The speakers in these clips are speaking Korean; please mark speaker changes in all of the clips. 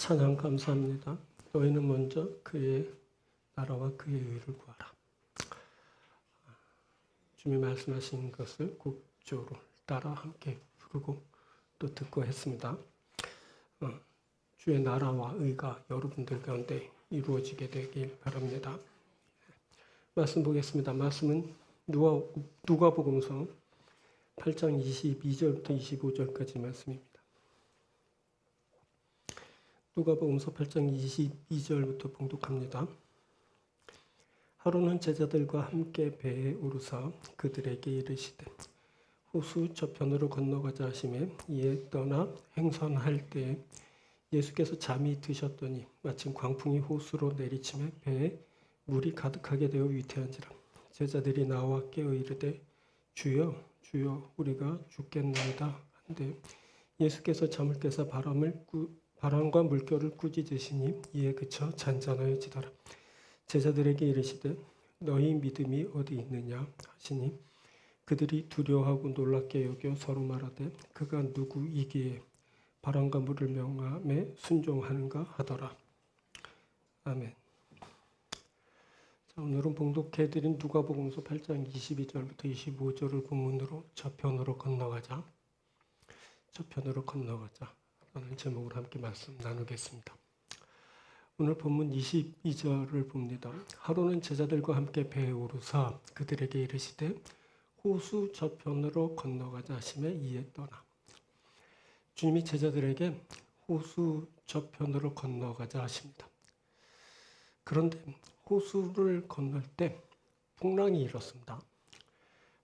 Speaker 1: 찬양 감사합니다. 너희는 먼저 그의 나라와 그의 의를 구하라. 주님이 말씀하신 것을 곡조로 따라 함께 부르고 또 듣고 했습니다. 주의 나라와 의가 여러분들 가운데 이루어지게 되길 바랍니다. 말씀 보겠습니다. 말씀은 누가복음서 8장 22절부터 25절까지 말씀입니다. 누가복음서 8장 22절부터 봉독합니다. 하루는 제자들과 함께 배에 오르사 그들에게 이르시되 호수 저편으로 건너가자 하시매 이에 떠나 행선할 때에 예수께서 잠이 드셨더니 마침 광풍이 호수로 내리치매 배에 물이 가득하게 되어 위태한지라. 제자들이 나와 깨어 이르되 주여 주여 우리가 죽겠나이다 한데 예수께서 잠을 깨사 바람과 물결을 꾸짖으시니 이에 그쳐 잔잔하여지더라. 제자들에게 이르시되 너희 믿음이 어디 있느냐 하시니 그들이 두려워하고 놀랍게 여겨 서로 말하되 그가 누구이기에 바람과 물을 명함에 순종하는가 하더라. 아멘. 자, 오늘은 봉독해드린 누가복음서 8장 22절부터 25절을 본문으로 저편으로 건너가자. 저편으로 건너가자 라는 제목으로 함께 말씀 나누겠습니다. 오늘 본문 22절을 봅니다. 하루는 제자들과 함께 배에 오르사 그들에게 이르시되 호수 저편으로 건너가자 하시매 이에 떠나. 주님이 제자들에게 호수 저편으로 건너가자 하십니다. 그런데 호수를 건널 때 풍랑이 일었습니다.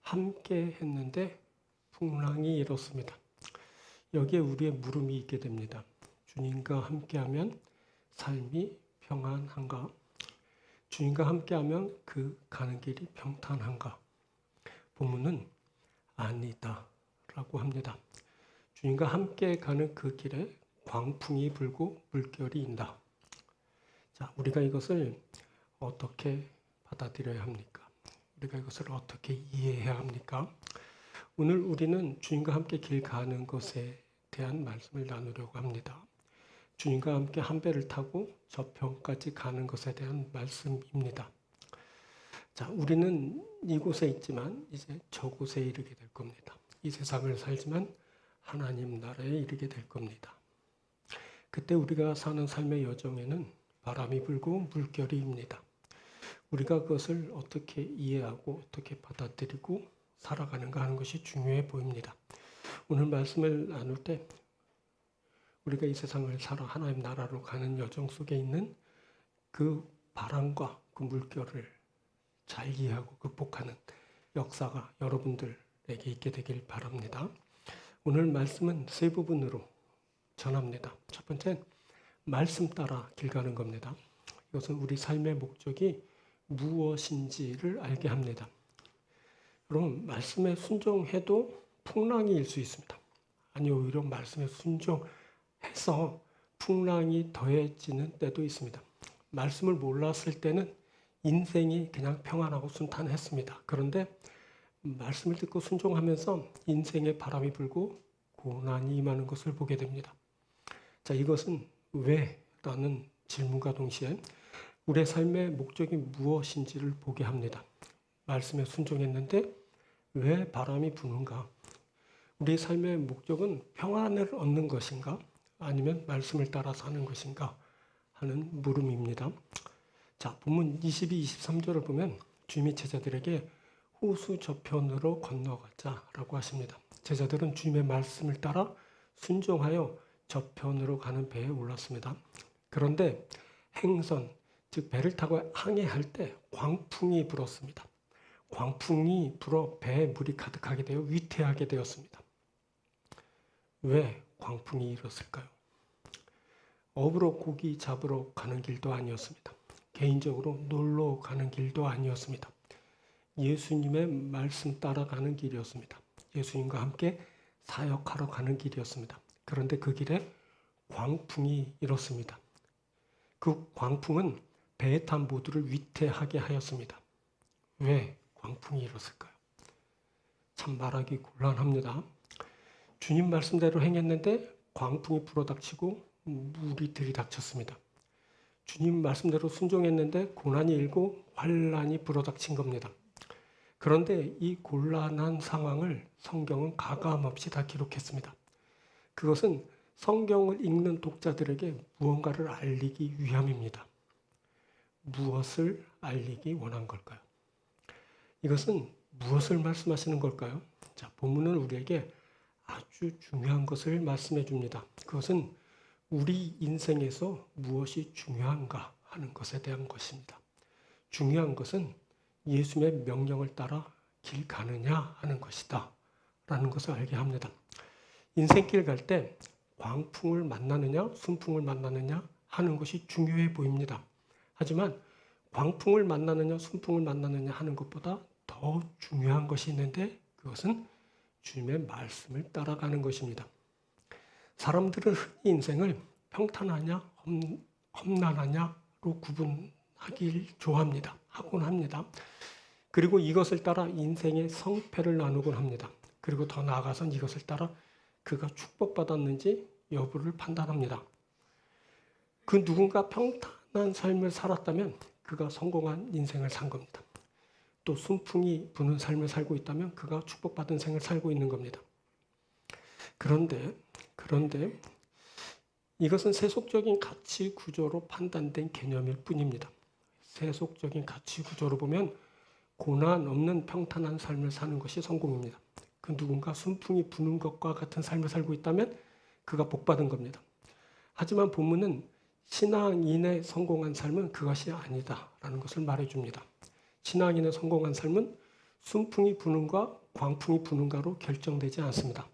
Speaker 1: 함께 했는데 풍랑이 일었습니다. 여기에 우리의 물음이 있게 됩니다. 주님과 함께하면 삶이 평안한가? 주님과 함께하면 그 가는 길이 평탄한가? 본문은 아니다 라고 합니다. 주님과 함께 가는 그 길에 광풍이 불고 물결이 인다. 자, 우리가 이것을 어떻게 받아들여야 합니까? 우리가 이것을 어떻게 이해해야 합니까? 오늘 우리는 주님과 함께 길 가는 것에 대한 말씀을 나누려고 합니다. 주님과 함께 한 배를 타고 저편까지 가는 것에 대한 말씀입니다. 자, 우리는 이곳에 있지만 이제 저곳에 이르게 될 겁니다. 이 세상을 살지만 하나님 나라에 이르게 될 겁니다. 그때 우리가 사는 삶의 여정에는 바람이 불고 물결이 입니다. 우리가 그것을 어떻게 이해하고 어떻게 받아들이고 살아가는가 하는 것이 중요해 보입니다. 오늘 말씀을 나눌 때 우리가 이 세상을 살아 하나님 나라로 가는 여정 속에 있는 그 바람과 그 물결을 잘 이해하고 극복하는 역사가 여러분들에게 있게 되길 바랍니다. 오늘 말씀은 세 부분으로 전합니다. 첫 번째는 말씀 따라 길 가는 겁니다. 이것은 우리 삶의 목적이 무엇인지를 알게 합니다. 여러분, 말씀에 순종해도 풍랑이 일 수 있습니다. 아니, 오히려 말씀에 순종해서 풍랑이 더해지는 때도 있습니다. 말씀을 몰랐을 때는 인생이 그냥 평안하고 순탄했습니다. 그런데 말씀을 듣고 순종하면서 인생에 바람이 불고 고난이 임하는 것을 보게 됩니다. 자, 이것은 왜? 라는 질문과 동시에 우리의 삶의 목적이 무엇인지를 보게 합니다. 말씀에 순종했는데 왜 바람이 부는가? 우리의 삶의 목적은 평안을 얻는 것인가? 아니면 말씀을 따라 사는 것인가? 하는 물음입니다. 자, 본문 22, 23절을 보면 주님이 제자들에게 호수 저편으로 건너가자라고 하십니다. 제자들은 주님의 말씀을 따라 순종하여 저편으로 가는 배에 올랐습니다. 그런데 행선, 즉 배를 타고 항해할 때 광풍이 불었습니다. 광풍이 불어 배에 물이 가득하게 되어 위태하게 되었습니다. 왜 광풍이 일었을까요? 업으로 고기 잡으러 가는 길도 아니었습니다. 개인적으로 놀러 가는 길도 아니었습니다. 예수님의 말씀 따라가는 길이었습니다. 예수님과 함께 사역하러 가는 길이었습니다. 그런데 그 길에 광풍이 일었습니다. 그 광풍은 배에 탄 모두를 위태하게 하였습니다. 왜 광풍이 일었을까요? 참 말하기 곤란합니다. 주님 말씀대로 행했는데 광풍이 불어닥치고 물이 들이닥쳤습니다. 주님 말씀대로 순종했는데 고난이 일고 환란이 불어닥친 겁니다. 그런데 이 곤란한 상황을 성경은 가감없이 다 기록했습니다. 그것은 성경을 읽는 독자들에게 무언가를 알리기 위함입니다. 무엇을 알리기 원한 걸까요? 이것은 무엇을 말씀하시는 걸까요? 자, 본문은 우리에게 아주 중요한 것을 말씀해 줍니다. 그것은 우리 인생에서 무엇이 중요한가 하는 것에 대한 것입니다. 중요한 것은 예수님의 명령을 따라 길 가느냐 하는 것이다 라는 것을 알게 합니다. 인생길 갈 때 광풍을 만나느냐 순풍을 만나느냐 하는 것이 중요해 보입니다. 하지만 광풍을 만나느냐 순풍을 만나느냐 하는 것보다 더 중요한 것이 있는데 그것은 주님의 말씀을 따라가는 것입니다. 사람들은 흔히 인생을 평탄하냐 험난하냐로 구분하길 좋아합니다. 하곤 합니다. 그리고 이것을 따라 인생의 성패를 나누곤 합니다. 그리고 더 나아가선 이것을 따라 그가 축복받았는지 여부를 판단합니다. 그 누군가 평탄한 삶을 살았다면 그가 성공한 인생을 산 겁니다. 또 순풍이 부는 삶을 살고 있다면 그가 축복받은 생을 살고 있는 겁니다. 그런데 이것은 세속적인 가치 구조로 판단된 개념일 뿐입니다. 세속적인 가치 구조로 보면 고난 없는 평탄한 삶을 사는 것이 성공입니다. 그 누군가 순풍이 부는 것과 같은 삶을 살고 있다면 그가 복받은 겁니다. 하지만 본문은 신앙인의 성공한 삶은 그것이 아니다라는 것을 말해줍니다. 신앙인의 성공한 삶은 순풍이 부는가 광풍이 부는가로 결정되지 않습니다.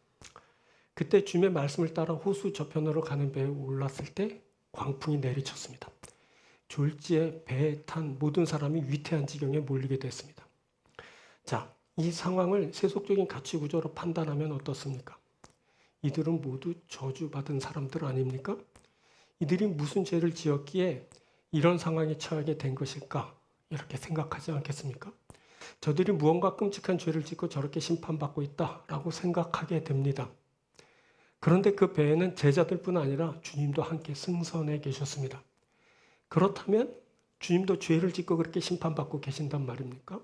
Speaker 1: 그때 주님의 말씀을 따라 호수 저편으로 가는 배에 올랐을 때 광풍이 내리쳤습니다. 졸지에 배에 탄 모든 사람이 위태한 지경에 몰리게 됐습니다. 자, 이 상황을 세속적인 가치 구조로 판단하면 어떻습니까? 이들은 모두 저주받은 사람들 아닙니까? 이들이 무슨 죄를 지었기에 이런 상황에 처하게 된 것일까? 이렇게 생각하지 않겠습니까? 저들이 무언가 끔찍한 죄를 짓고 저렇게 심판받고 있다라고 생각하게 됩니다. 그런데 그 배에는 제자들뿐 아니라 주님도 함께 승선해 계셨습니다. 그렇다면 주님도 죄를 짓고 그렇게 심판받고 계신단 말입니까?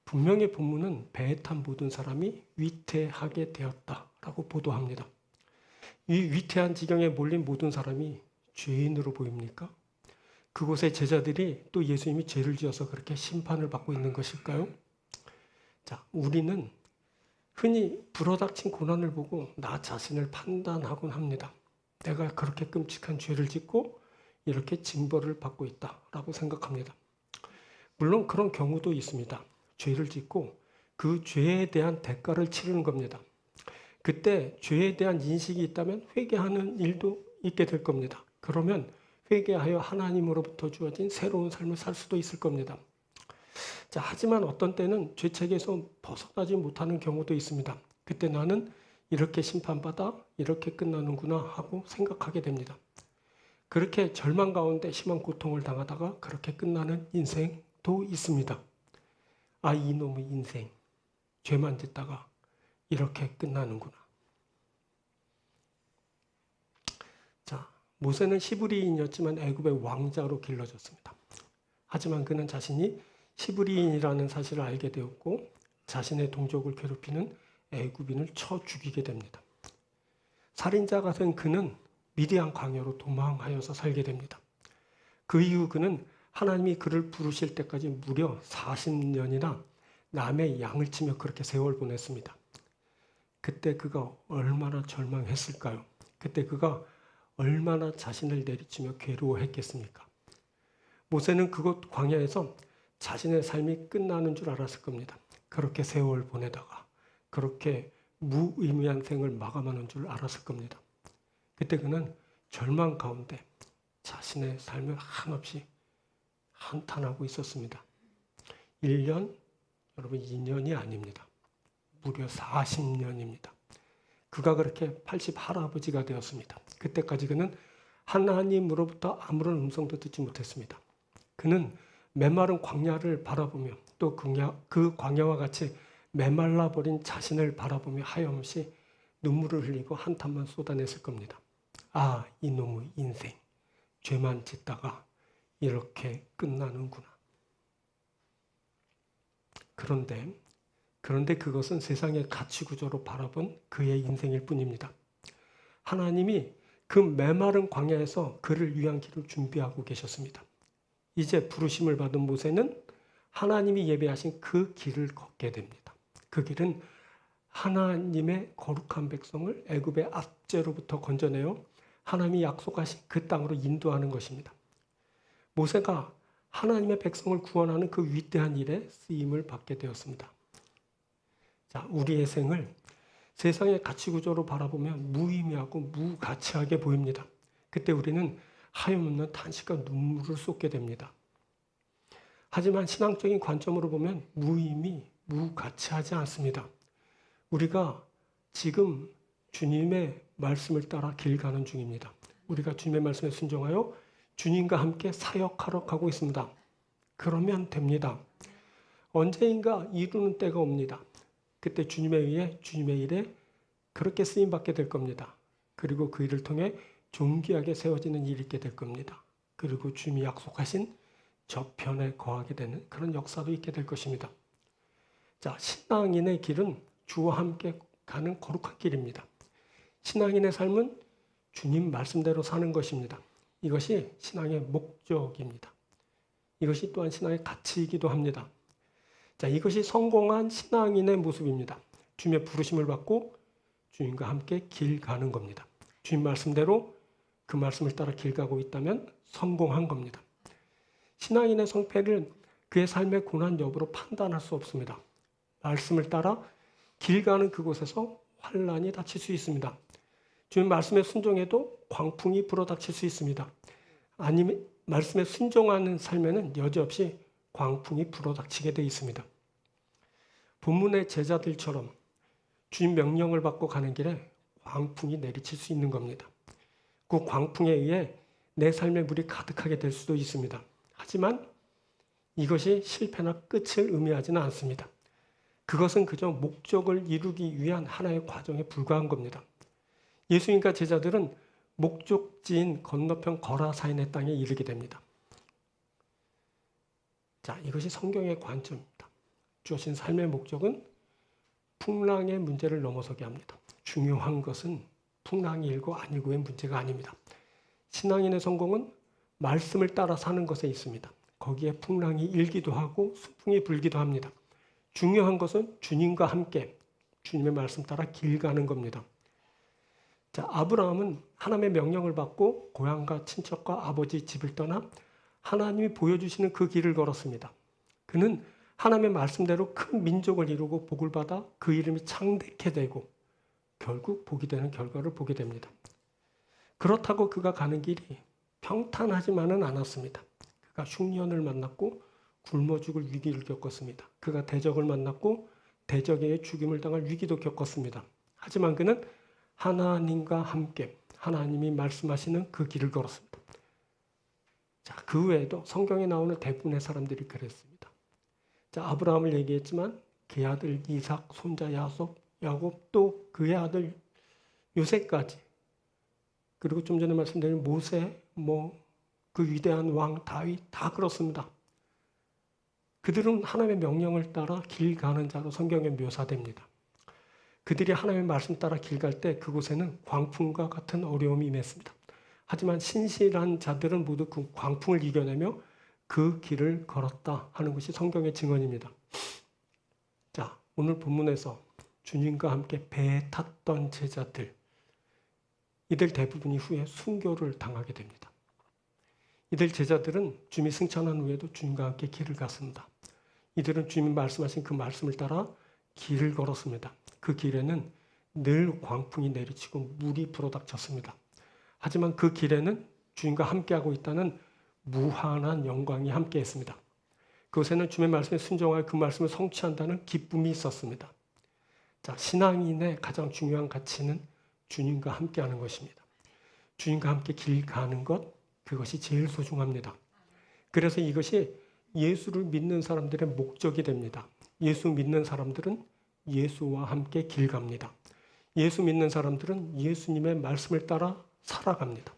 Speaker 1: 분명히 본문은 배에 탄 모든 사람이 위태하게 되었다라고 보도합니다. 이 위태한 지경에 몰린 모든 사람이 죄인으로 보입니까? 그곳의 제자들이 또 예수님이 죄를 지어서 그렇게 심판을 받고 있는 것일까요? 자, 우리는 흔히 불어닥친 고난을 보고 나 자신을 판단하곤 합니다. 내가 그렇게 끔찍한 죄를 짓고 이렇게 징벌을 받고 있다라고 생각합니다. 물론 그런 경우도 있습니다. 죄를 짓고 그 죄에 대한 대가를 치르는 겁니다. 그때 죄에 대한 인식이 있다면 회개하는 일도 있게 될 겁니다. 그러면 회개하여 하나님으로부터 주어진 새로운 삶을 살 수도 있을 겁니다. 자, 하지만 어떤 때는 죄책에서 벗어나지 못하는 경우도 있습니다. 그때 나는 이렇게 심판받아 이렇게 끝나는구나 하고 생각하게 됩니다. 그렇게 절망 가운데 심한 고통을 당하다가 그렇게 끝나는 인생도 있습니다. 아, 이놈의 인생, 죄만 짓다가 이렇게 끝나는구나. 자, 모세는 히브리인이었지만 애굽의 왕자로 길러졌습니다. 하지만 그는 자신이 히브리인이라는 사실을 알게 되었고 자신의 동족을 괴롭히는 애굽인을 쳐 죽이게 됩니다. 살인자가 된 그는 미디안 광야로 도망하여서 살게 됩니다. 그 이후 그는 하나님이 그를 부르실 때까지 무려 40년이나 남의 양을 치며 그렇게 세월 보냈습니다. 그때 그가 얼마나 절망했을까요? 그때 그가 얼마나 자신을 내리치며 괴로워했겠습니까? 모세는 그곳 광야에서 자신의 삶이 끝나는 줄 알았을 겁니다. 그렇게 세월 보내다가 그렇게 무의미한 생을 마감하는 줄 알았을 겁니다. 그때 그는 절망 가운데 자신의 삶을 한없이 한탄하고 있었습니다. 1년, 여러분 2년이 아닙니다. 무려 40년입니다. 그가 그렇게 80 할아버지가 되었습니다. 그때까지 그는 하나님으로부터 아무런 음성도 듣지 못했습니다. 그는 메마른 광야를 바라보며 또 그 광야와 같이 메말라버린 자신을 바라보며 하염없이 눈물을 흘리고 한탄만 쏟아냈을 겁니다. 아, 이놈의 인생. 죄만 짓다가 이렇게 끝나는구나. 그런데 그것은 세상의 가치 구조로 바라본 그의 인생일 뿐입니다. 하나님이 그 메마른 광야에서 그를 위한 길을 준비하고 계셨습니다. 이제 부르심을 받은 모세는 하나님이 예배하신 그 길을 걷게 됩니다. 그 길은 하나님의 거룩한 백성을 애굽의 압제로부터 건져내어 하나님이 약속하신 그 땅으로 인도하는 것입니다. 모세가 하나님의 백성을 구원하는 그 위대한 일에 쓰임을 받게 되었습니다. 자, 우리의 생을 세상의 가치 구조로 바라보면 무의미하고 무가치하게 보입니다. 그때 우리는 하염없는 탄식과 눈물을 쏟게 됩니다. 하지만 신앙적인 관점으로 보면 무의미, 무가치하지 않습니다. 우리가 지금 주님의 말씀을 따라 길 가는 중입니다. 우리가 주님의 말씀에 순종하여 주님과 함께 사역하러 가고 있습니다. 그러면 됩니다. 언제인가 이루는 때가 옵니다. 그때 주님에 의해 주님의 일에 그렇게 쓰임받게 될 겁니다. 그리고 그 일을 통해 존귀하게 세워지는 일이 있게 될 겁니다. 그리고 주님이 약속하신 저편에 거하게 되는 그런 역사도 있게 될 것입니다. 자, 신앙인의 길은 주와 함께 가는 거룩한 길입니다. 신앙인의 삶은 주님 말씀대로 사는 것입니다. 이것이 신앙의 목적입니다. 이것이 또한 신앙의 가치이기도 합니다. 자, 이것이 성공한 신앙인의 모습입니다. 주님의 부르심을 받고 주님과 함께 길 가는 겁니다. 주님 말씀대로 그 말씀을 따라 길 가고 있다면 성공한 겁니다. 신앙인의 성패를 그의 삶의 고난 여부로 판단할 수 없습니다. 말씀을 따라 길 가는 그곳에서 환난이 닥칠 수 있습니다. 주님 말씀에 순종해도 광풍이 불어닥칠 수 있습니다. 아니면 말씀에 순종하는 삶에는 여지없이 광풍이 불어닥치게 되어 있습니다. 본문의 제자들처럼 주님 명령을 받고 가는 길에 광풍이 내리칠 수 있는 겁니다. 그 광풍에 의해 내 삶의 물이 가득하게 될 수도 있습니다. 하지만 이것이 실패나 끝을 의미하지는 않습니다. 그것은 그저 목적을 이루기 위한 하나의 과정에 불과한 겁니다. 예수님과 제자들은 목적지인 건너편 거라사인의 땅에 이르게 됩니다. 자, 이것이 성경의 관점입니다. 주어진 삶의 목적은 풍랑의 문제를 넘어서게 합니다. 중요한 것은 풍랑이 일고 아니고의 문제가 아닙니다. 신앙인의 성공은 말씀을 따라 사는 것에 있습니다. 거기에 풍랑이 일기도 하고 순풍이 불기도 합니다. 중요한 것은 주님과 함께 주님의 말씀 따라 길 가는 겁니다. 자, 아브라함은 하나님의 명령을 받고 고향과 친척과 아버지 집을 떠나 하나님이 보여주시는 그 길을 걸었습니다. 그는 하나님의 말씀대로 큰 민족을 이루고 복을 받아 그 이름이 창대케 되고 결국 복이 되는 결과를 보게 됩니다. 그렇다고 그가 가는 길이 평탄하지만은 않았습니다. 그가 흉년을 만났고 굶어 죽을 위기를 겪었습니다. 그가 대적을 만났고 대적에게 죽임을 당할 위기도 겪었습니다. 하지만 그는 하나님과 함께 하나님이 말씀하시는 그 길을 걸었습니다. 자, 그 외에도 성경에 나오는 대부분의 사람들이 그랬습니다. 자, 아브라함을 얘기했지만 그의 아들 이삭, 손자 야곱, 또 그의 아들 요셉까지, 그리고 좀 전에 말씀드린 모세, 그 위대한 왕 다윗 다 그렇습니다. 그들은 하나님의 명령을 따라 길 가는 자로 성경에 묘사됩니다. 그들이 하나님의 말씀 따라 길 갈 때 그곳에는 광풍과 같은 어려움이 임했습니다. 하지만 신실한 자들은 모두 그 광풍을 이겨내며 그 길을 걸었다 하는 것이 성경의 증언입니다. 자, 오늘 본문에서 주님과 함께 배에 탔던 제자들, 이들 대부분이 후에 순교를 당하게 됩니다. 이들 제자들은 주님이 승천한 후에도 주님과 함께 길을 갔습니다. 이들은 주님이 말씀하신 그 말씀을 따라 길을 걸었습니다. 그 길에는 늘 광풍이 내리치고 물이 불어닥쳤습니다. 하지만 그 길에는 주님과 함께하고 있다는 무한한 영광이 함께했습니다. 그곳에는 주님의 말씀에 순종하여 그 말씀을 성취한다는 기쁨이 있었습니다. 자, 신앙인의 가장 중요한 가치는 주님과 함께하는 것입니다. 주님과 함께 길 가는 것, 그것이 제일 소중합니다. 그래서 이것이 예수를 믿는 사람들의 목적이 됩니다. 예수 믿는 사람들은 예수와 함께 길 갑니다. 예수 믿는 사람들은 예수님의 말씀을 따라 살아갑니다.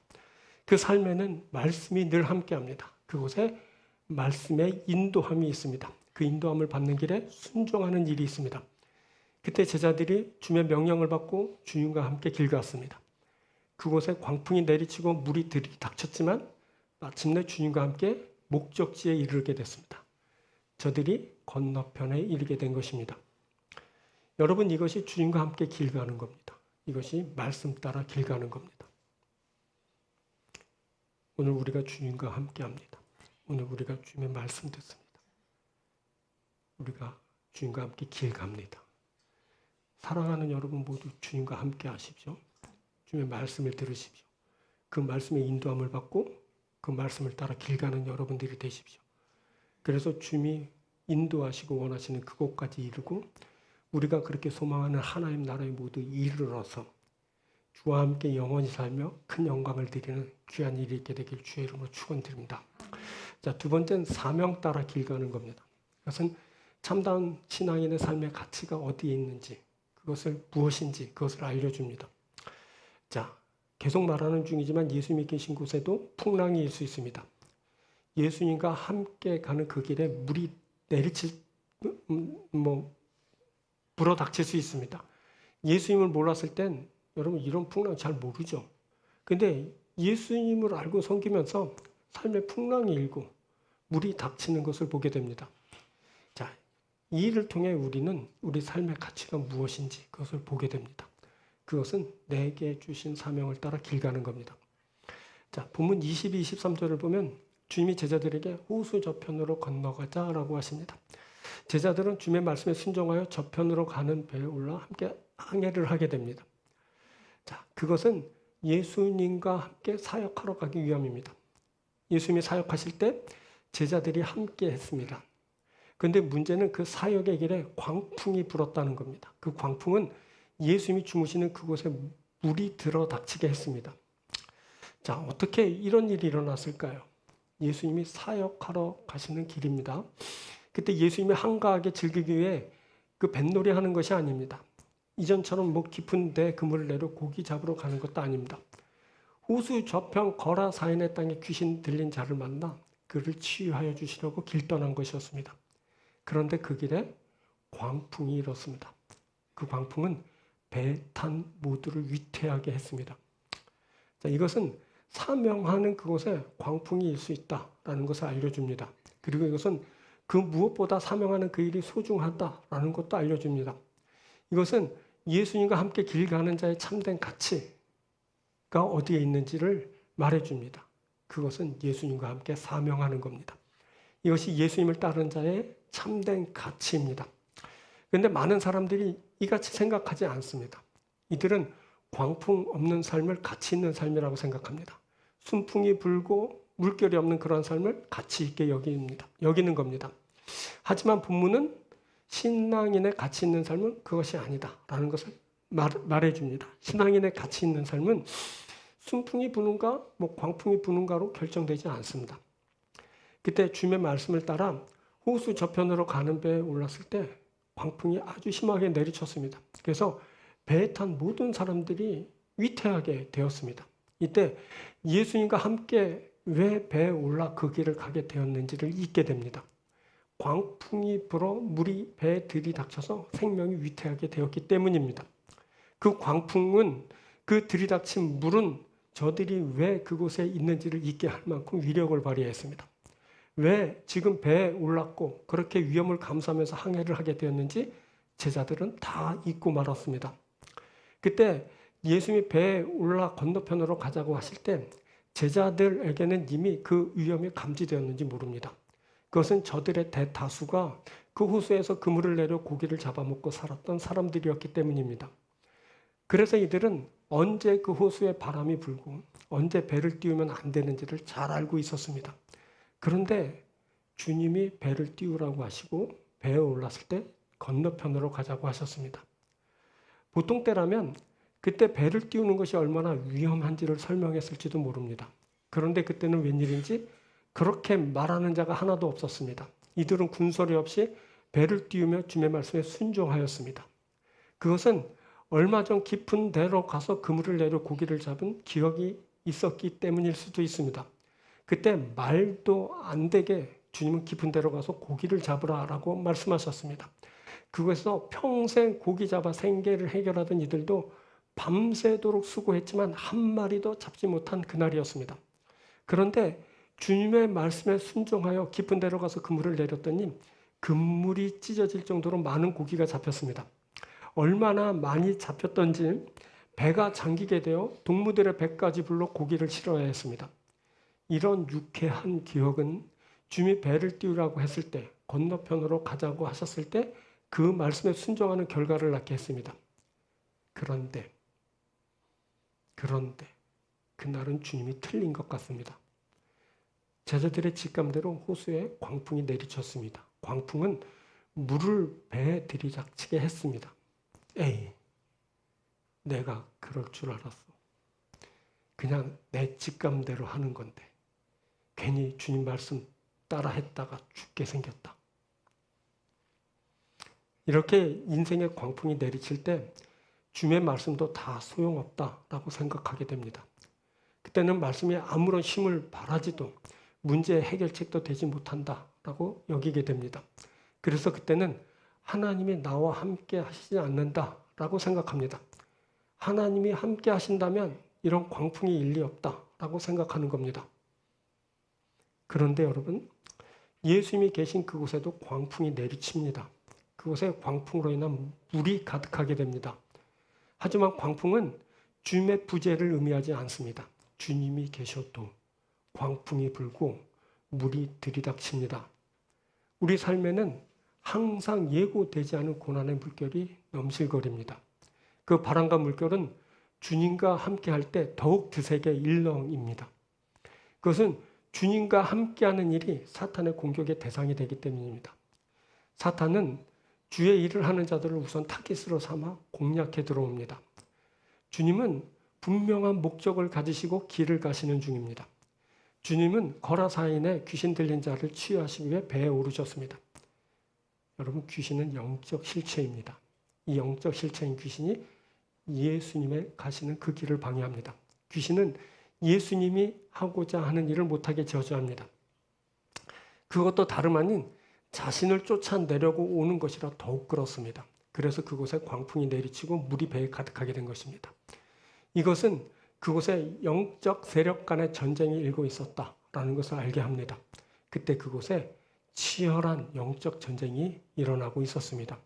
Speaker 1: 그 삶에는 말씀이 늘 함께합니다. 그곳에 말씀의 인도함이 있습니다. 그 인도함을 받는 길에 순종하는 일이 있습니다. 그때 제자들이 주님의 명령을 받고 주님과 함께 길 갔습니다. 그곳에 광풍이 내리치고 물이 들이닥쳤지만 마침내 주님과 함께 목적지에 이르게 됐습니다. 저들이 건너편에 이르게 된 것입니다. 여러분, 이것이 주님과 함께 길 가는 겁니다. 이것이 말씀 따라 길 가는 겁니다. 오늘 우리가 주님과 함께 합니다. 오늘 우리가 주님의 말씀 듣습니다. 우리가 주님과 함께 길 갑니다. 사랑하는 여러분 모두 주님과 함께 하십시오. 주님의 말씀을 들으십시오. 그 말씀의 인도함을 받고 그 말씀을 따라 길 가는 여러분들이 되십시오. 그래서 주님이 인도하시고 원하시는 그곳까지 이르고 우리가 그렇게 소망하는 하나님 나라에 모두 이르러서 주와 함께 영원히 살며 큰 영광을 드리는 귀한 일이 있게 되길 주의 이름으로 축원드립니다. 자, 두 번째는 사명 따라 길 가는 겁니다. 그것은 참다운 신앙인의 삶의 가치가 어디에 있는지, 그것을 무엇인지 그것을 알려줍니다. 자, 계속 말하는 중이지만 예수님이 계신 곳에도 풍랑이 있을 수 있습니다. 예수님과 함께 가는 그 길에 물이 불어닥칠 수 있습니다. 예수님을 몰랐을 땐 여러분 이런 풍랑 잘 모르죠. 근데 예수님을 알고 섬기면서 삶의 풍랑이 일고 물이 닥치는 것을 보게 됩니다. 자, 이 일을 통해 우리는 우리 삶의 가치가 무엇인지 그것을 보게 됩니다. 그것은 내게 주신 사명을 따라 길 가는 겁니다. 자, 본문 22, 23절을 보면 주님이 제자들에게 호수 저편으로 건너가자라고 하십니다. 제자들은 주님의 말씀에 순종하여 저편으로 가는 배에 올라 함께 항해를 하게 됩니다. 자, 그것은 예수님과 함께 사역하러 가기 위함입니다. 예수님이 사역하실 때 제자들이 함께 했습니다. 그런데 문제는 그 사역의 길에 광풍이 불었다는 겁니다. 그 광풍은 예수님이 주무시는 그곳에 물이 들어닥치게 했습니다. 자, 어떻게 이런 일이 일어났을까요? 예수님이 사역하러 가시는 길입니다. 그때 예수님이 한가하게 즐기기 위해 그 뱃놀이 하는 것이 아닙니다. 이전처럼 깊은 데 그물을 내려 고기 잡으러 가는 것도 아닙니다. 호수 저편 거라 사인의 땅에 귀신 들린 자를 만나 그를 치유하여 주시려고 길 떠난 것이었습니다. 그런데 그 길에 광풍이 일었습니다. 그 광풍은 배 탄 모두를 위태하게 했습니다. 자, 이것은 사명하는 그곳에 광풍이 일 수 있다라는 것을 알려줍니다. 그리고 이것은 그 무엇보다 사명하는 그 일이 소중하다라는 것도 알려줍니다. 이것은 예수님과 함께 길 가는 자의 참된 가치가 어디에 있는지를 말해줍니다. 그것은 예수님과 함께 사명하는 겁니다. 이것이 예수님을 따르는 자의 참된 가치입니다. 그런데 많은 사람들이 이같이 생각하지 않습니다. 이들은 광풍 없는 삶을 가치 있는 삶이라고 생각합니다. 순풍이 불고 물결이 없는 그런 삶을 가치 있게 여기는 겁니다. 하지만 본문은 신앙인의 가치 있는 삶은 그것이 아니다라는 것을 말해줍니다. 신앙인의 가치 있는 삶은 순풍이 부는가 광풍이 부는가로 결정되지 않습니다. 그때 주님의 말씀을 따라 호수 저편으로 가는 배에 올랐을 때 광풍이 아주 심하게 내리쳤습니다. 그래서 배에 탄 모든 사람들이 위태하게 되었습니다. 이때 예수님과 함께 왜 배에 올라 그 길을 가게 되었는지를 잊게 됩니다. 광풍이 불어 물이 배에 들이닥쳐서 생명이 위태하게 되었기 때문입니다. 그 광풍은, 그 들이닥친 물은 저들이 왜 그곳에 있는지를 잊게 할 만큼 위력을 발휘했습니다. 왜 지금 배에 올랐고 그렇게 위험을 감수하면서 항해를 하게 되었는지 제자들은 다 잊고 말았습니다. 그때 예수님이 배에 올라 건너편으로 가자고 하실 때 제자들에게는 이미 그 위험이 감지되었는지 모릅니다. 그것은 저들의 대다수가 그 호수에서 그물을 내려 고기를 잡아먹고 살았던 사람들이었기 때문입니다. 그래서 이들은 언제 그 호수에 바람이 불고 언제 배를 띄우면 안 되는지를 잘 알고 있었습니다. 그런데 주님이 배를 띄우라고 하시고 배에 올랐을 때 건너편으로 가자고 하셨습니다. 보통 때라면 그때 배를 띄우는 것이 얼마나 위험한지를 설명했을지도 모릅니다. 그런데 그때는 웬일인지 그렇게 말하는 자가 하나도 없었습니다. 이들은 군소리 없이 배를 띄우며 주님의 말씀에 순종하였습니다. 그것은 얼마 전 깊은 데로 가서 그물을 내려 고기를 잡은 기억이 있었기 때문일 수도 있습니다. 그때 말도 안 되게 주님은 깊은 데로 가서 고기를 잡으라라고 말씀하셨습니다. 그곳에서 평생 고기 잡아 생계를 해결하던 이들도 밤새도록 수고했지만 한 마리도 잡지 못한 그날이었습니다. 그런데 주님의 말씀에 순종하여 깊은 데로 가서 그물을 내렸더니 그물이 찢어질 정도로 많은 고기가 잡혔습니다. 얼마나 많이 잡혔던지 배가 잠기게 되어 동무들의 배까지 불러 고기를 실어야 했습니다. 이런 유쾌한 기억은 주님이 배를 띄우라고 했을 때, 건너편으로 가자고 하셨을 때 그 말씀에 순종하는 결과를 낳게 했습니다. 그런데 그날은 주님이 틀린 것 같습니다. 제자들의 직감대로 호수에 광풍이 내리쳤습니다. 광풍은 물을 배에 들이닥치게 했습니다. 에이, 내가 그럴 줄 알았어. 그냥 내 직감대로 하는 건데 괜히 주님 말씀 따라 했다가 죽게 생겼다. 이렇게 인생의 광풍이 내리칠 때 주님의 말씀도 다 소용없다라고 생각하게 됩니다. 그때는 말씀이 아무런 힘을 발하지도 문제의 해결책도 되지 못한다라고 여기게 됩니다. 그래서 그때는 하나님이 나와 함께 하시지 않는다라고 생각합니다. 하나님이 함께 하신다면 이런 광풍이 일리 없다라고 생각하는 겁니다. 그런데 여러분, 예수님이 계신 그곳에도 광풍이 내리칩니다. 그곳에 광풍으로 인한 물이 가득하게 됩니다. 하지만 광풍은 주님의 부재를 의미하지 않습니다. 주님이 계셔도 광풍이 불고 물이 들이닥칩니다. 우리 삶에는 항상 예고되지 않은 고난의 물결이 넘실거립니다. 그 바람과 물결은 주님과 함께할 때 더욱 드세게 일렁입니다. 그것은 주님과 함께하는 일이 사탄의 공격의 대상이 되기 때문입니다. 사탄은 주의 일을 하는 자들을 우선 타깃으로 삼아 공략해 들어옵니다. 주님은 분명한 목적을 가지시고 길을 가시는 중입니다. 주님은 거라사인에 귀신 들린 자를 치유하시기 위해 배에 오르셨습니다. 여러분, 귀신은 영적 실체입니다. 이 영적 실체인 귀신이 예수님의 가시는 그 길을 방해합니다. 귀신은 예수님이 하고자 하는 일을 못하게 저주합니다. 그것도 다름 아닌 자신을 쫓아내려고 오는 것이라 더욱 그렇습니다. 그래서 그곳에 광풍이 내리치고 물이 배에 가득하게 된 것입니다. 이것은 그곳에 영적 세력 간의 전쟁이 일고 있었다라는 것을 알게 합니다. 그때 그곳에 치열한 영적 전쟁이 일어나고 있었습니다.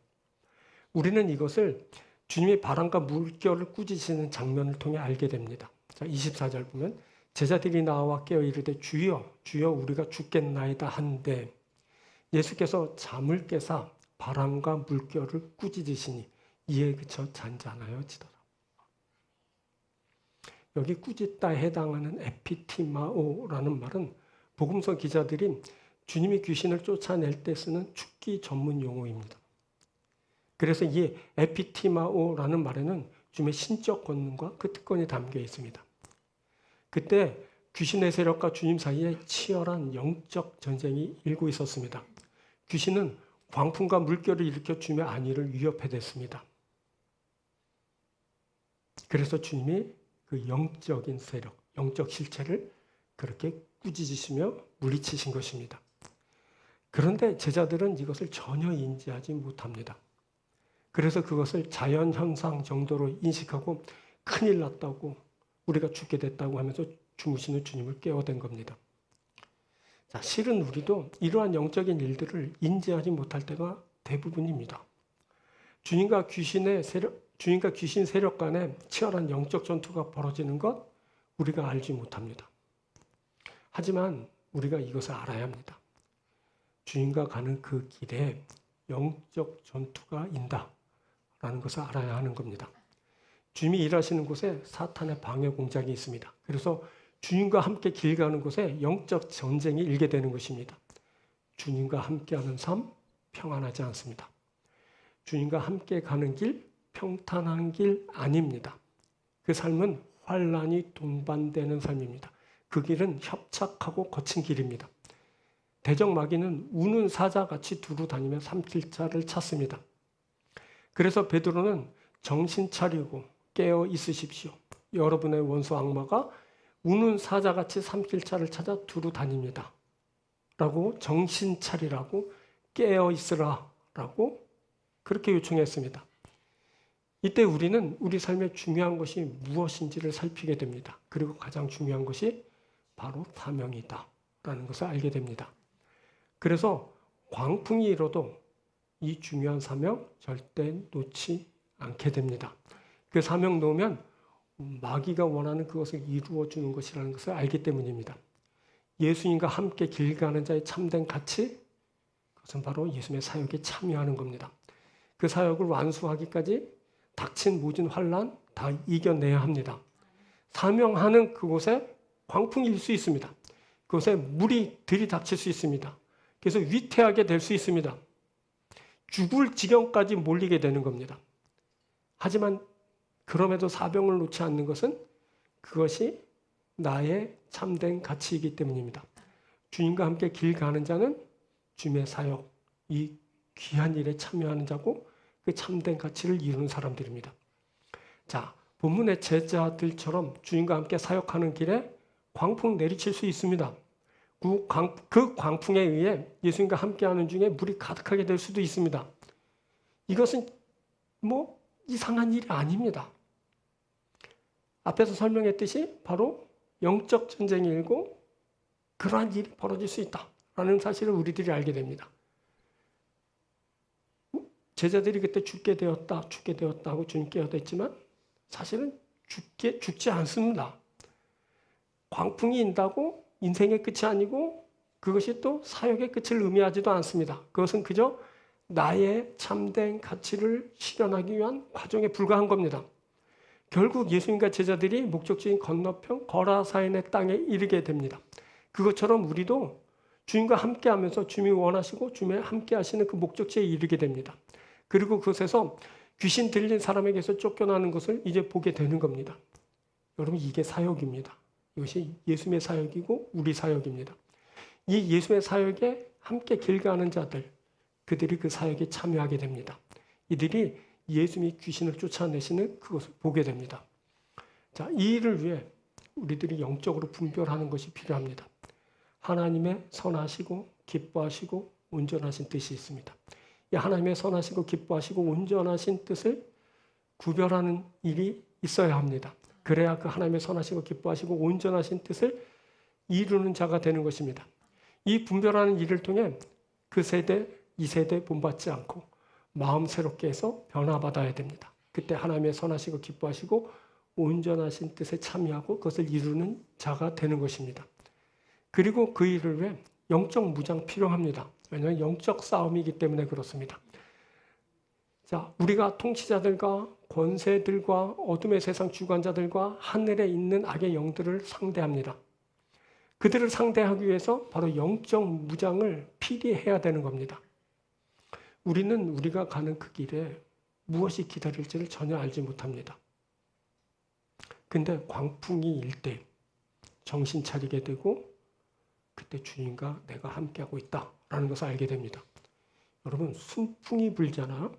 Speaker 1: 우리는 이것을 주님이 바람과 물결을 꾸짖으시는 장면을 통해 알게 됩니다. 자, 24절 보면 제자들이 나와 깨어 이르되 주여 주여 우리가 죽겠나이다 한데 예수께서 잠을 깨사 바람과 물결을 꾸짖으시니 이에 그쳐 잔잔하여지더라. 여기 꾸짖다에 해당하는 에피티마오라는 말은 복음서 기자들이 주님이 귀신을 쫓아낼 때 쓰는 축기 전문 용어입니다. 그래서 이 에피티마오라는 말에는 주님의 신적 권능과 그 특권이 담겨 있습니다. 그때 귀신의 세력과 주님 사이에 치열한 영적 전쟁이 일고 있었습니다. 귀신은 광풍과 물결을 일으켜 주님의 안위를 위협해댔습니다. 그래서 주님이 그 영적인 세력, 영적 실체를 그렇게 꾸짖으시며 물리치신 것입니다. 그런데 제자들은 이것을 전혀 인지하지 못합니다. 그래서 그것을 자연현상 정도로 인식하고 큰일 났다고 우리가 죽게 됐다고 하면서 주무시는 주님을 깨워댄 겁니다. 자, 실은 우리도 이러한 영적인 일들을 인지하지 못할 때가 대부분입니다. 주님과 귀신 세력 간의 치열한 영적 전투가 벌어지는 것 우리가 알지 못합니다. 하지만 우리가 이것을 알아야 합니다. 주님과 가는 그 길에 영적 전투가 인다라는 것을 알아야 하는 겁니다. 주님이 일하시는 곳에 사탄의 방해 공작이 있습니다. 그래서 주님과 함께 길 가는 곳에 영적 전쟁이 일게 되는 것입니다. 주님과 함께하는 삶 평안하지 않습니다. 주님과 함께 가는 길 평탄한 길 아닙니다. 그 삶은 환난이 동반되는 삶입니다. 그 길은 협착하고 거친 길입니다. 대적마귀는 우는 사자같이 두루 다니며 삼킬 자를 찾습니다. 그래서 베드로는 정신 차리고 깨어 있으십시오. 여러분의 원수 악마가 우는 사자같이 삼킬자를 찾아 두루 다닙니다. 라고 정신 차리라고 깨어 있으라 라고 그렇게 요청했습니다. 이때 우리는 우리 삶에 중요한 것이 무엇인지를 살피게 됩니다. 그리고 가장 중요한 것이 바로 사명이다 라는 것을 알게 됩니다. 그래서 광풍이 일어도 이 중요한 사명 절대 놓지 않게 됩니다. 그 사명 놓으면 마귀가 원하는 그것을 이루어 주는 것이라는 것을 알기 때문입니다. 예수님과 함께 길 가는 자의 참된 가치, 그것은 바로 예수님의 사역에 참여하는 겁니다. 그 사역을 완수하기까지 닥친 모든 환난 다 이겨내야 합니다. 사명하는 그곳에 광풍이 일 수 있습니다. 그곳에 물이 들이닥칠 수 있습니다. 그래서 위태하게 될 수 있습니다. 죽을 지경까지 몰리게 되는 겁니다. 하지만 그럼에도 사명을 놓지 않는 것은 그것이 나의 참된 가치이기 때문입니다. 주님과 함께 길 가는 자는 주님의 사역, 이 귀한 일에 참여하는 자고 그 참된 가치를 이루는 사람들입니다. 자, 본문의 제자들처럼 주님과 함께 사역하는 길에 광풍 내리칠 수 있습니다. 그 광풍에 의해 예수님과 함께하는 중에 물이 가득하게 될 수도 있습니다. 이것은 이상한 일이 아닙니다. 앞에서 설명했듯이 바로 영적 전쟁이 일고 그러한 일이 벌어질 수 있다라는 사실을 우리들이 알게 됩니다. 제자들이 그때 죽게 되었다 하고 주님 깨어댔지만 사실은 죽지 않습니다. 광풍이 인다고 인생의 끝이 아니고 그것이 또 사역의 끝을 의미하지도 않습니다. 그것은 그저 나의 참된 가치를 실현하기 위한 과정에 불과한 겁니다. 결국 예수님과 제자들이 목적지인 건너편 거라사인의 땅에 이르게 됩니다. 그것처럼 우리도 주님과 함께하면서 주님이 원하시고 주님이 함께하시는 그 목적지에 이르게 됩니다. 그리고 그곳에서 귀신 들린 사람에게서 쫓겨나는 것을 이제 보게 되는 겁니다. 여러분, 이게 사역입니다. 이것이 예수님의 사역이고 우리 사역입니다. 이 예수님의 사역에 함께 길 가는 자들, 그들이 그 사역에 참여하게 됩니다. 이들이 예수님이 귀신을 쫓아내시는 그것을 보게 됩니다. 자, 이 일을 위해 우리들이 영적으로 분별하는 것이 필요합니다. 하나님의 선하시고 기뻐하시고 온전하신 뜻이 있습니다. 이 하나님의 선하시고 기뻐하시고 온전하신 뜻을 구별하는 일이 있어야 합니다. 그래야 그 하나님의 선하시고 기뻐하시고 온전하신 뜻을 이루는 자가 되는 것입니다. 이 분별하는 일을 통해 그 세대, 이 세대에 본받지 않고 마음 새롭게 해서 변화받아야 됩니다. 그때 하나님의 선하시고 기뻐하시고 온전하신 뜻에 참여하고 그것을 이루는 자가 되는 것입니다. 그리고 그 일을 위해 영적 무장 필요합니다. 왜냐하면 영적 싸움이기 때문에 그렇습니다. 자, 우리가 통치자들과 권세들과 어둠의 세상 주관자들과 하늘에 있는 악의 영들을 상대합니다. 그들을 상대하기 위해서 바로 영적 무장을 필히 해야 되는 겁니다. 우리는 우리가 가는 그 길에 무엇이 기다릴지를 전혀 알지 못합니다. 근데 광풍이 일 때 정신 차리게 되고 그때 주님과 내가 함께하고 있다라는 것을 알게 됩니다. 여러분, 순풍이 불잖아요.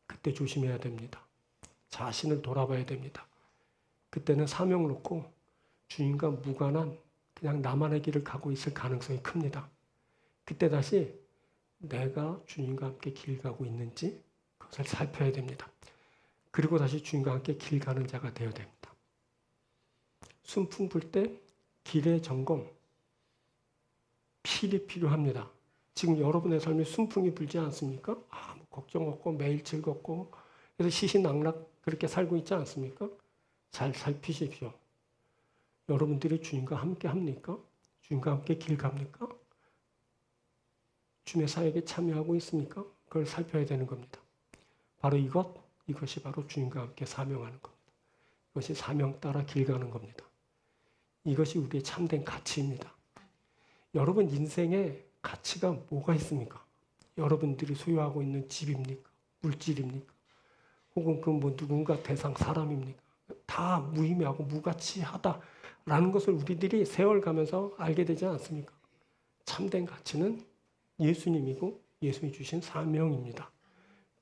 Speaker 1: 그때 조심해야 됩니다. 자신을 돌아봐야 됩니다. 그때는 사명을 놓고 주님과 무관한 그냥 나만의 길을 가고 있을 가능성이 큽니다. 그때 다시 내가 주님과 함께 길 가고 있는지 그것을 살펴야 됩니다. 그리고 다시 주님과 함께 길 가는 자가 되어야 됩니다. 순풍 불 때 길의 점검 필히 필요합니다. 지금 여러분의 삶에 순풍이 불지 않습니까? 아무 걱정 없고 매일 즐겁고 그래서 시시낙락 그렇게 살고 있지 않습니까? 잘 살피십시오. 여러분들이 주님과 함께 합니까? 주님과 함께 길 갑니까? 주님의 사역에 참여하고 있습니까? 그걸 살펴야 되는 겁니다. 바로 이것이 바로 주님과 함께 사명하는 겁니다. 이것이 사명 따라 길 가는 겁니다. 이것이 우리의 참된 가치입니다. 여러분 인생에 가치가 뭐가 있습니까? 여러분들이 소유하고 있는 집입니까? 물질입니까? 혹은 그 누군가 대상 사람입니까? 다 무의미하고 무가치하다라는 것을 우리들이 세월 가면서 알게 되지 않습니까? 참된 가치는 예수님이고 예수님이 주신 사명입니다.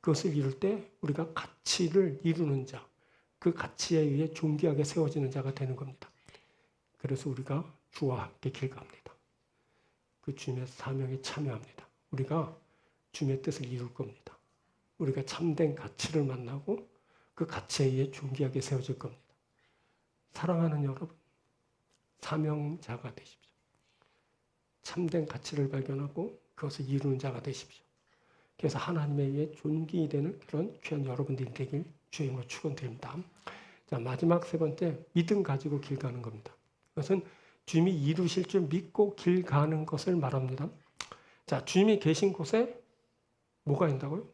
Speaker 1: 그것을 이룰 때 우리가 가치를 이루는 자, 그 가치에 의해 존귀하게 세워지는 자가 되는 겁니다. 그래서 우리가 주와 함께 길 갑니다. 그 주님의 사명에 참여합니다. 우리가 주님의 뜻을 이룰 겁니다. 우리가 참된 가치를 만나고 그 가치에 의해 존귀하게 세워질 겁니다. 사랑하는 여러분, 사명자가 되십시오. 참된 가치를 발견하고 그것을 이루는 자가 되십시오. 그래서 하나님에 의해 존귀 되는 그런 귀한 여러분들이 되길 주의 이름으로 축원드립니다. 자, 마지막 세 번째, 믿음 가지고 길 가는 겁니다. 그것은 주님이 이루실 줄 믿고 길 가는 것을 말합니다. 자, 주님이 계신 곳에 뭐가 있다고요?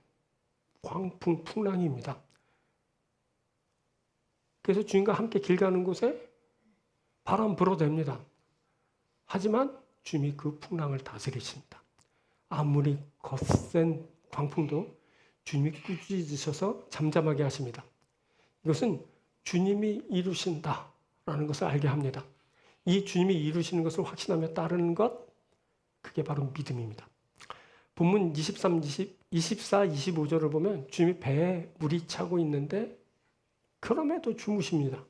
Speaker 1: 광풍, 풍랑입니다. 그래서 주님과 함께 길 가는 곳에 바람 불어댑니다. 하지만 주님이 그 풍랑을 다스리십니다. 아무리 거센 광풍도 주님이 꾸짖으셔서 잠잠하게 하십니다. 이것은 주님이 이루신다라는 것을 알게 합니다. 이 주님이 이루시는 것을 확신하며 따르는 것, 그게 바로 믿음입니다. 본문 24, 25절을 보면 주님이 배에 물이 차고 있는데 그럼에도 주무십니다.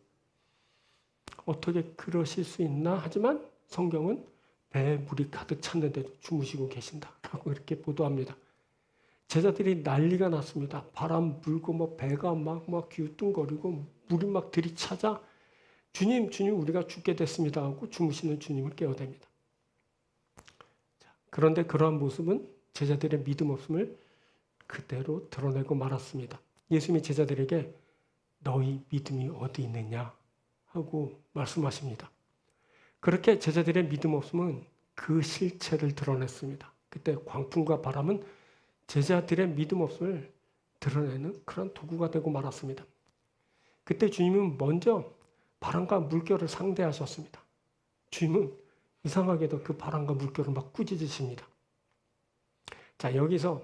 Speaker 1: 어떻게 그러실 수 있나? 하지만 성경은 배에 물이 가득 찼는데도 주무시고 계신다라고 이렇게 보도합니다. 제자들이 난리가 났습니다. 바람 불고 배가 막 기우뚱거리고 물이 막 들이차자 주님 우리가 죽게 됐습니다 하고 주무시는 주님을 깨워댑니다. 그런데 그러한 모습은 제자들의 믿음 없음을 그대로 드러내고 말았습니다. 예수님이 제자들에게 너희 믿음이 어디 있느냐 하고 말씀하십니다. 그렇게 제자들의 믿음 없음은 그 실체를 드러냈습니다. 그때 광풍과 바람은 제자들의 믿음 없음을 드러내는 그런 도구가 되고 말았습니다. 그때 주님은 먼저 바람과 물결을 상대하셨습니다. 주님은 이상하게도 그 바람과 물결을 막 꾸짖으십니다. 자, 여기서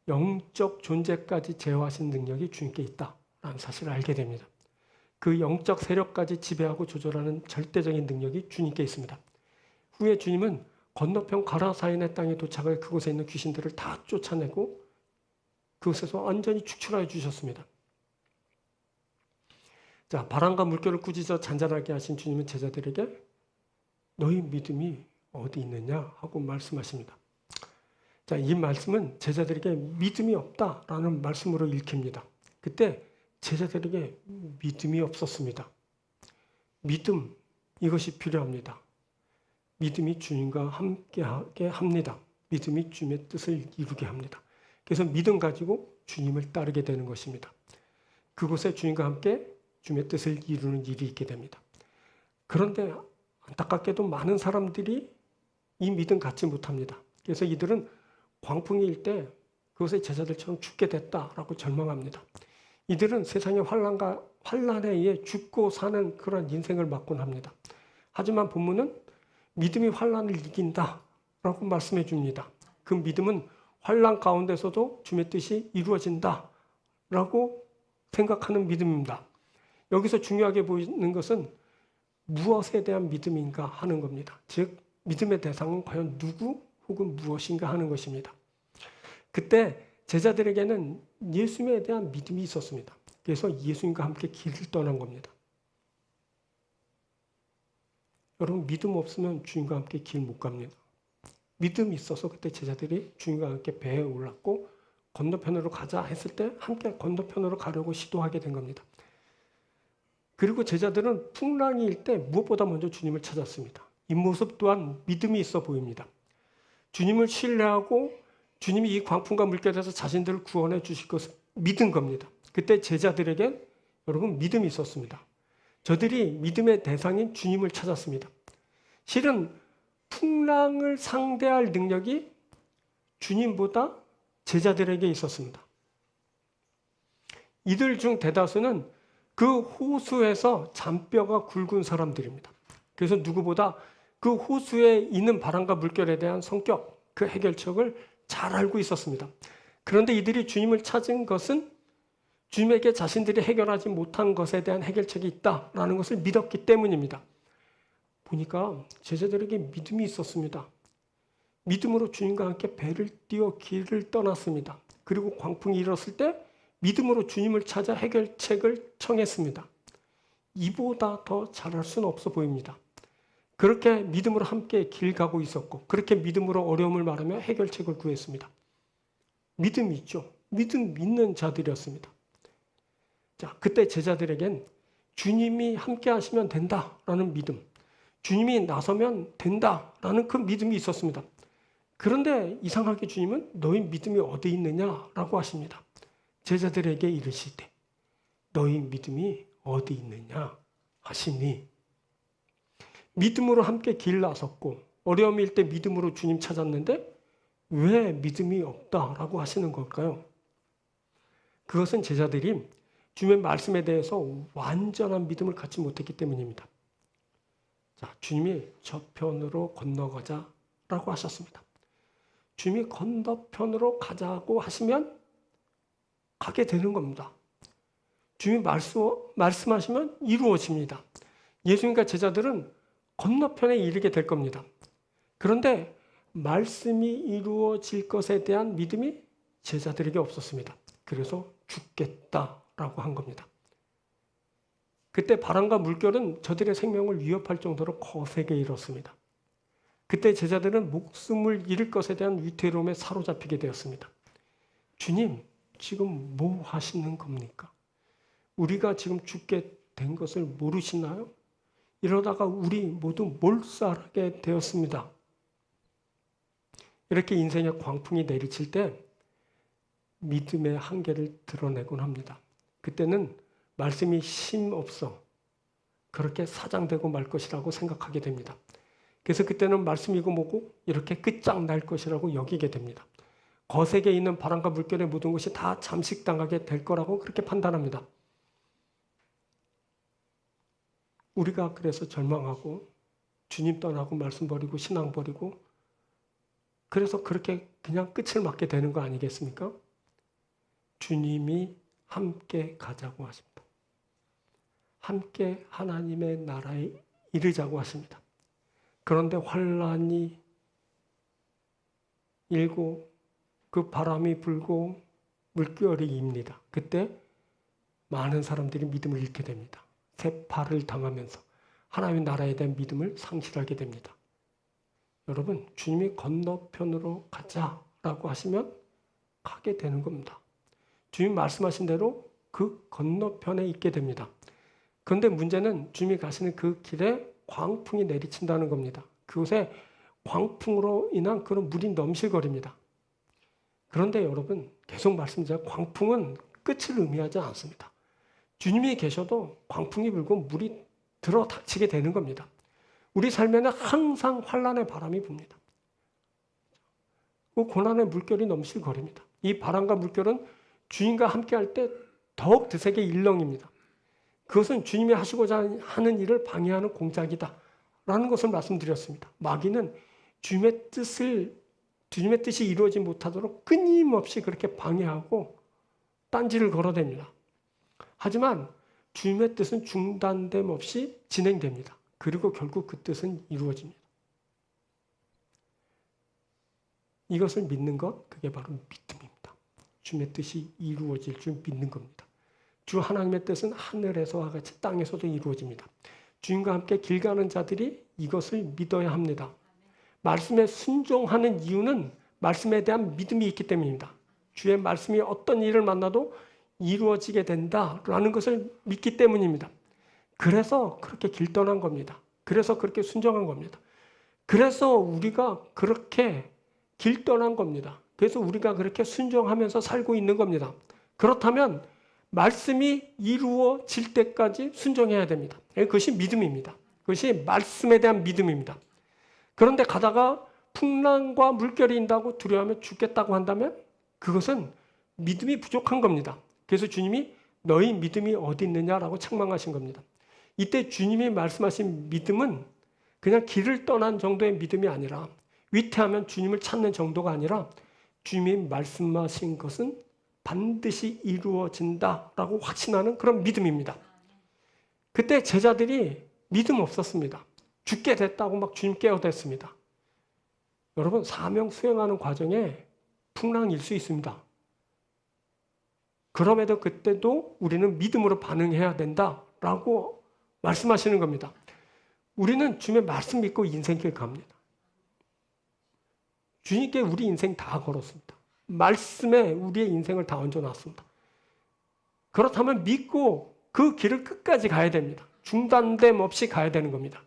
Speaker 1: 영적 존재까지 제어하신 능력이 주님께 있다라는 사실을 알게 됩니다. 그 영적 세력까지 지배하고 조절하는 절대적인 능력이 주님께 있습니다. 후에 주님은 건너편 가라사인의 땅에 도착해 그곳에 있는 귀신들을 다 쫓아내고 그곳에서 완전히 축출하여 주셨습니다. 자, 바람과 물결을 꾸짖어 잔잔하게 하신 주님은 제자들에게 너희 믿음이 어디 있느냐 하고 말씀하십니다. 자, 이 말씀은 제자들에게 믿음이 없다라는 말씀으로 읽힙니다. 그때 제자들에게 믿음이 없었습니다. 믿음, 이것이 필요합니다. 믿음이 주님과 함께하게 합니다. 믿음이 주님의 뜻을 이루게 합니다. 그래서 믿음 가지고 주님을 따르게 되는 것입니다. 그곳에 주님과 함께 주님의 뜻을 이루는 일이 있게 됩니다. 그런데 안타깝게도 많은 사람들이 이 믿음 갖지 못합니다. 그래서 이들은 광풍이 일 때 그것에 제자들처럼 죽게 됐다라고 절망합니다. 이들은 세상의 환란에 의해 죽고 사는 그런 인생을 맞곤 합니다. 하지만 본문은 믿음이 환란을 이긴다라고 말씀해 줍니다. 그 믿음은 환란 가운데서도 주님의 뜻이 이루어진다라고 생각하는 믿음입니다. 여기서 중요하게 보이는 것은 무엇에 대한 믿음인가 하는 겁니다. 즉 믿음의 대상은 과연 누구 혹은 무엇인가 하는 것입니다. 그때 제자들에게는 예수님에 대한 믿음이 있었습니다. 그래서 예수님과 함께 길을 떠난 겁니다. 여러분, 믿음 없으면 주님과 함께 길 못 갑니다. 믿음이 있어서 그때 제자들이 주님과 함께 배에 올랐고 건너편으로 가자 했을 때 함께 건너편으로 가려고 시도하게 된 겁니다. 그리고 제자들은 풍랑이 일 때 무엇보다 먼저 주님을 찾았습니다. 이 모습 또한 믿음이 있어 보입니다. 주님을 신뢰하고 주님이 이 광풍과 물결에서 자신들을 구원해 주실 것을 믿은 겁니다. 그때 제자들에게 여러분 믿음이 있었습니다. 저들이 믿음의 대상인 주님을 찾았습니다. 실은 풍랑을 상대할 능력이 주님보다 제자들에게 있었습니다. 이들 중 대다수는 그 호수에서 잔뼈가 굵은 사람들입니다. 그래서 누구보다 그 호수에 있는 바람과 물결에 대한 성격, 그 해결책을 잘 알고 있었습니다. 그런데 이들이 주님을 찾은 것은 주님에게 자신들이 해결하지 못한 것에 대한 해결책이 있다라는 것을 믿었기 때문입니다. 보니까 제자들에게 믿음이 있었습니다. 믿음으로 주님과 함께 배를 띄워 길을 떠났습니다. 그리고 광풍이 일었을 때 믿음으로 주님을 찾아 해결책을 청했습니다. 이보다 더 잘할 수는 없어 보입니다. 그렇게 믿음으로 함께 길 가고 있었고 그렇게 믿음으로 어려움을 말하며 해결책을 구했습니다. 믿음이 있죠. 믿음 있는 자들이었습니다. 자, 그때 제자들에겐 주님이 함께 하시면 된다라는 믿음, 주님이 나서면 된다라는 그 믿음이 있었습니다. 그런데 이상하게 주님은 너희 믿음이 어디 있느냐라고 하십니다. 제자들에게 이르시되 너희 믿음이 어디 있느냐 하시니, 믿음으로 함께 길 나섰고 어려움일 때 믿음으로 주님 찾았는데 왜 믿음이 없다라고 하시는 걸까요? 그것은 제자들이 주님의 말씀에 대해서 완전한 믿음을 갖지 못했기 때문입니다. 자, 주님이 저편으로 건너가자라고 하셨습니다. 주님이 건너편으로 가자고 하시면 가게 되는 겁니다. 주님이 말씀하시면 이루어집니다. 예수님과 제자들은 건너편에 이르게 될 겁니다. 그런데 말씀이 이루어질 것에 대한 믿음이 제자들에게 없었습니다. 그래서 죽겠다라고 한 겁니다. 그때 바람과 물결은 저들의 생명을 위협할 정도로 거세게 일었습니다. 그때 제자들은 목숨을 잃을 것에 대한 위태로움에 사로잡히게 되었습니다. 주님, 지금 뭐 하시는 겁니까? 우리가 지금 죽게 된 것을 모르시나요? 이러다가 우리 모두 몰살하게 되었습니다. 이렇게 인생의 광풍이 내리칠 때 믿음의 한계를 드러내곤 합니다. 그때는 말씀이 힘없어 그렇게 사장되고 말 것이라고 생각하게 됩니다. 그래서 그때는 말씀이고 뭐고 이렇게 끝장날 것이라고 여기게 됩니다. 거세게 있는 바람과 물결의 모든 것이 다 잠식당하게 될 거라고 그렇게 판단합니다. 우리가 그래서 절망하고 주님 떠나고 말씀 버리고 신앙 버리고 그래서 그렇게 그냥 끝을 맞게 되는 거 아니겠습니까? 주님이 함께 가자고 하십니다. 함께 하나님의 나라에 이르자고 하십니다. 그런데 환란이 일고 그 바람이 불고 물결이 입니다. 그때 많은 사람들이 믿음을 잃게 됩니다. 세파를 당하면서 하나님의 나라에 대한 믿음을 상실하게 됩니다. 여러분, 주님이 건너편으로 가자라고 하시면 가게 되는 겁니다. 주님 말씀하신 대로 그 건너편에 있게 됩니다. 그런데 문제는 주님이 가시는 그 길에 광풍이 내리친다는 겁니다. 그곳에 광풍으로 인한 그런 물이 넘실거립니다. 그런데 여러분, 계속 말씀드려요. 광풍은 끝을 의미하지 않습니다. 주님이 계셔도 광풍이 불고 물이 들어 닥치게 되는 겁니다. 우리 삶에는 항상 환란의 바람이 붑니다. 그 고난의 물결이 넘실거립니다. 이 바람과 물결은 주님과 함께할 때 더욱 드세게 일렁입니다. 그것은 주님이 하시고자 하는 일을 방해하는 공작이다 라는 것을 말씀드렸습니다. 마귀는 주님의 뜻이 이루어지지 못하도록 끊임없이 그렇게 방해하고 딴지를 걸어댑니다. 하지만 주님의 뜻은 중단됨 없이 진행됩니다. 그리고 결국 그 뜻은 이루어집니다. 이것을 믿는 것, 그게 바로 믿음입니다. 주님의 뜻이 이루어질 줄 믿는 겁니다. 주 하나님의 뜻은 하늘에서와 같이 땅에서도 이루어집니다. 주님과 함께 길 가는 자들이 이것을 믿어야 합니다. 말씀에 순종하는 이유는 말씀에 대한 믿음이 있기 때문입니다. 주의 말씀이 어떤 일을 만나도 이루어지게 된다라는 것을 믿기 때문입니다. 그래서 그렇게 길 떠난 겁니다. 그래서 그렇게 순종한 겁니다. 그래서 우리가 그렇게 길 떠난 겁니다. 그래서 우리가 그렇게 순종하면서 살고 있는 겁니다. 그렇다면 말씀이 이루어질 때까지 순종해야 됩니다. 그것이 믿음입니다. 그것이 말씀에 대한 믿음입니다. 그런데 가다가 풍랑과 물결이 인다고 두려워하며 죽겠다고 한다면 그것은 믿음이 부족한 겁니다. 그래서 주님이 너희 믿음이 어디 있느냐라고 책망하신 겁니다. 이때 주님이 말씀하신 믿음은 그냥 길을 떠난 정도의 믿음이 아니라 위태하면 주님을 찾는 정도가 아니라 주님이 말씀하신 것은 반드시 이루어진다라고 확신하는 그런 믿음입니다. 그때 제자들이 믿음 없었습니다. 죽게 됐다고 막 주님 깨어댔습니다. 여러분, 사명 수행하는 과정에 풍랑일 수 있습니다. 그럼에도 그때도 우리는 믿음으로 반응해야 된다라고 말씀하시는 겁니다. 우리는 주님의 말씀 믿고 인생길 갑니다. 주님께 우리 인생 다 걸었습니다. 말씀에 우리의 인생을 다 얹어놨습니다. 그렇다면 믿고 그 길을 끝까지 가야 됩니다. 중단됨 없이 가야 되는 겁니다.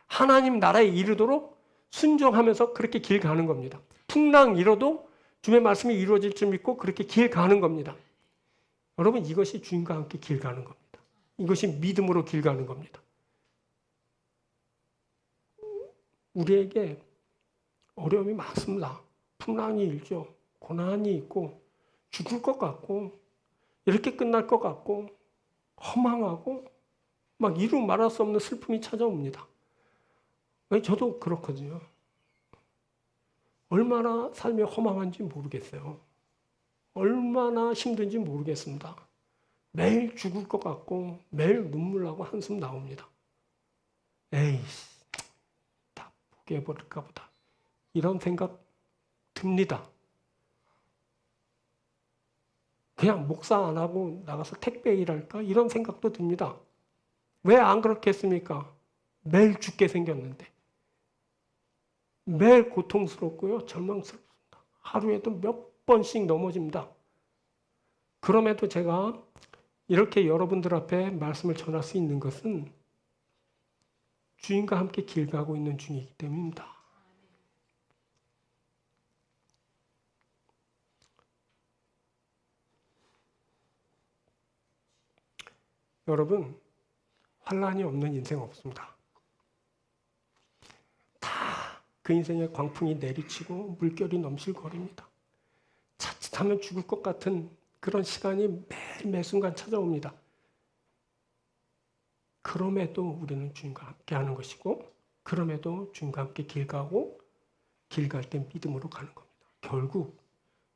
Speaker 1: 하나님 나라에 이르도록 순종하면서 그렇게 길 가는 겁니다. 풍랑 잃어도 주님의 말씀이 이루어질 줄 믿고 그렇게 길 가는 겁니다. 여러분, 이것이 주님과 함께 길 가는 겁니다. 이것이 믿음으로 길 가는 겁니다. 우리에게 어려움이 많습니다. 풍랑이 일죠. 고난이 있고 죽을 것 같고 이렇게 끝날 것 같고 허망하고 막 이루 말할 수 없는 슬픔이 찾아옵니다. 저도 그렇거든요. 얼마나 삶이 허망한지 모르겠어요. 얼마나 힘든지 모르겠습니다. 매일 죽을 것 같고 매일 눈물 나고 한숨 나옵니다. 에이씨, 다 포기해버릴까 보다. 이런 생각 듭니다. 그냥 목사 안 하고 나가서 택배 일할까? 이런 생각도 듭니다. 왜 안 그렇겠습니까? 매일 죽게 생겼는데. 매일 고통스럽고요. 절망스럽습니다. 하루에도 몇 번씩 넘어집니다. 그럼에도 제가 이렇게 여러분들 앞에 말씀을 전할 수 있는 것은 주님과 함께 길 가고 있는 중이기 때문입니다. 여러분, 환난이 없는 인생 없습니다. 다 그 인생에 광풍이 내리치고 물결이 넘실거립니다. 자칫하면 죽을 것 같은 그런 시간이 매 순간 찾아옵니다. 그럼에도 우리는 주님과 함께 하는 것이고, 그럼에도 주님과 함께 길 가고, 길 갈 땐 믿음으로 가는 겁니다. 결국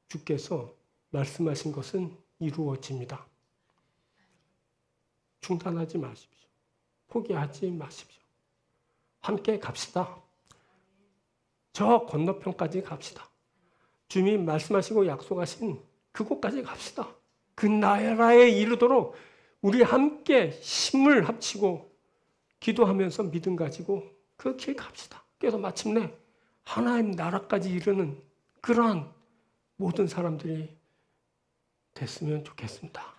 Speaker 1: 주께서 말씀하신 것은 이루어집니다. 중단하지 마십시오. 포기하지 마십시오. 함께 갑시다. 저 건너편까지 갑시다. 주님이 말씀하시고 약속하신 그곳까지 갑시다. 그 나라에 이르도록 우리 함께 힘을 합치고 기도하면서 믿음 가지고 그 길 갑시다. 그래서 마침내 하나님 나라까지 이르는 그러한 모든 사람들이 됐으면 좋겠습니다.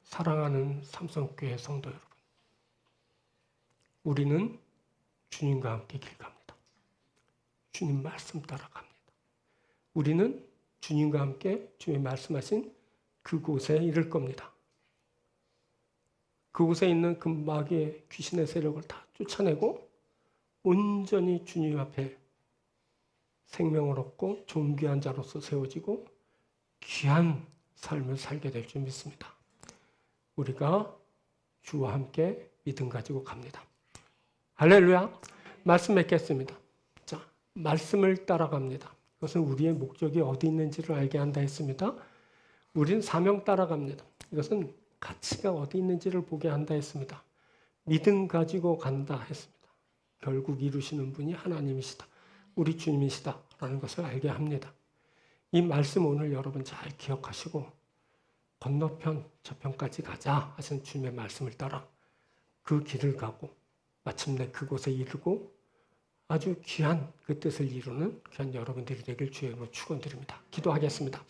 Speaker 1: 사랑하는 삼성교회 성도 여러분, 우리는 주님과 함께 길 갑니다. 주님 말씀 따라갑니다. 우리는 주님과 함께 주님이 말씀하신 그곳에 이를 겁니다. 그곳에 있는 그 마귀의 귀신의 세력을 다 쫓아내고 온전히 주님 앞에 생명을 얻고 존귀한 자로서 세워지고 귀한 삶을 살게 될 줄 믿습니다. 우리가 주와 함께 믿음 가지고 갑니다. 할렐루야. 말씀 맺겠습니다. 자, 말씀을 따라갑니다. 이것은 우리의 목적이 어디 있는지를 알게 한다 했습니다. 우리는 사명 따라갑니다. 이것은 가치가 어디 있는지를 보게 한다 했습니다. 믿음 가지고 간다 했습니다. 결국 이루시는 분이 하나님이시다. 우리 주님이시다라는 것을 알게 합니다. 이 말씀 오늘 여러분 잘 기억하시고 건너편 저편까지 가자 하신 주님의 말씀을 따라 그 길을 가고 마침내 그곳에 이르고 아주 귀한 그 뜻을 이루는 귀한 여러분들이 되길 주의 이름으로 축원드립니다. 기도하겠습니다.